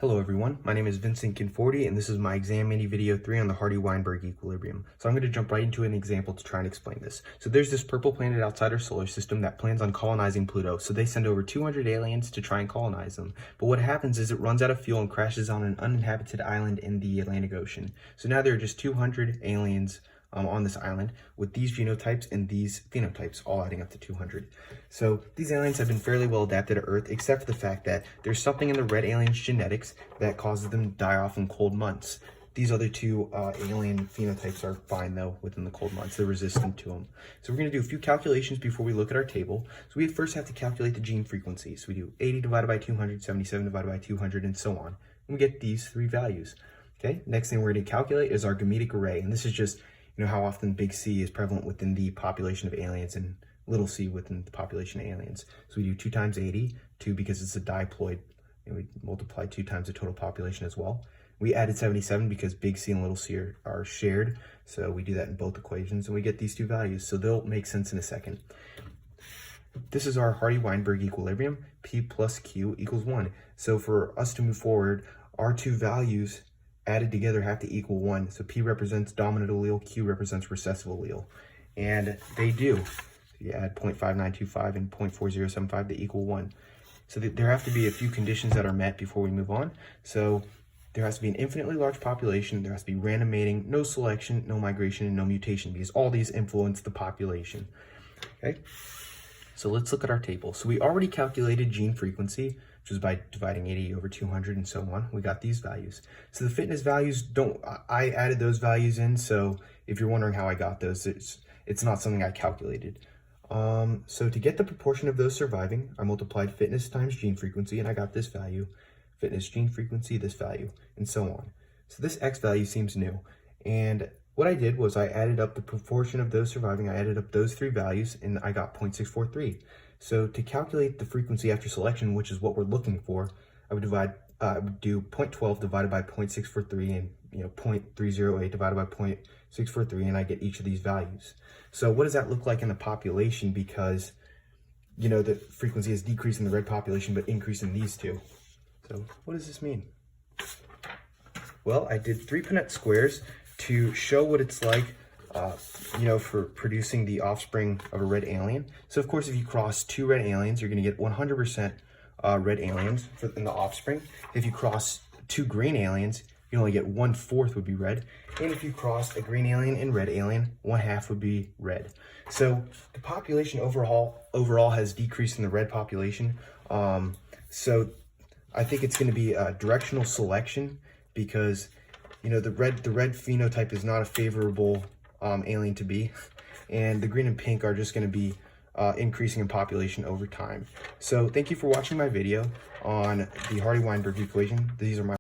Hello everyone, my name is Vincent Conforti and this is my exam mini video 3 on the Hardy-Weinberg Equilibrium. So I'm going to jump right into an example to try and explain this. So there's this purple planet outside our solar system that plans on colonizing Pluto. So they send over 200 aliens to try and colonize them. But what happens is it runs out of fuel and crashes on an uninhabited island in the Atlantic Ocean. So now there are just 200 aliens on this island with these genotypes and these phenotypes all adding up to 200. So these aliens have been fairly well adapted to Earth, except for the fact that there's something in the red aliens' genetics that causes them to die off in cold months. These other two alien phenotypes are fine though within the cold months. They're resistant to them. So we're going to do a few calculations before we look at our table. So we first have to calculate the gene frequency. So we do 80 divided by 200, 77 divided by 200, and so on. And we get these three values. Okay, next thing we're going to calculate is our gametic array. And this is just how often big C is prevalent within the population of aliens and little c within the population of aliens. So we do 2 times 80, 2 because it's a diploid, and we multiply 2 times the total population as well. We added 77 because big C and little c are shared, so we do that in both equations, and we get these two values, so they'll make sense in a second. This is our Hardy-Weinberg equilibrium, P plus Q equals 1. So for us to move forward, our two values added together have to equal 1. So P represents dominant allele, Q represents recessive allele. And they do. You add 0.5925 and 0.4075, they equal 1. So there have to be a few conditions that are met before we move on. So there has to be an infinitely large population, there has to be random mating, no selection, no migration, and no mutation, because all these influence the population. Okay? So let's look at our table. So we already calculated gene frequency, which was by dividing 80 over 200 and so on. We got these values. So the fitness values, I added those values in, so if you're wondering how I got those, it's not something I calculated. So to get the proportion of those surviving, I multiplied fitness times gene frequency, and I got this value. Fitness, gene frequency, this value, and so on. So this X value seems new. And what I did was I added up the proportion of those surviving, I added up those three values, and I got 0.643. So to calculate the frequency after selection, which is what we're looking for, I would do 0.12 divided by 0.643 and 0.308 divided by 0.643, and I get each of these values. So what does that look like in the population? Because the frequency has decreased in the red population but increased in these two. So what does this mean? Well, I did 3 Punnett squares to show what it's like for producing the offspring of a red alien. So of course, if you cross 2 red aliens, you're going to get 100% red aliens in the offspring. If you cross 2 green aliens, you only get 1/4 would be red. And if you cross a green alien and red alien, 1/2 would be red. So the population overall has decreased in the red population. So I think it's going to be a directional selection because the red phenotype is not a favorable alien to be, and the green and pink are just going to be increasing in population over time. So thank you for watching my video on the Hardy-Weinberg equation. These are my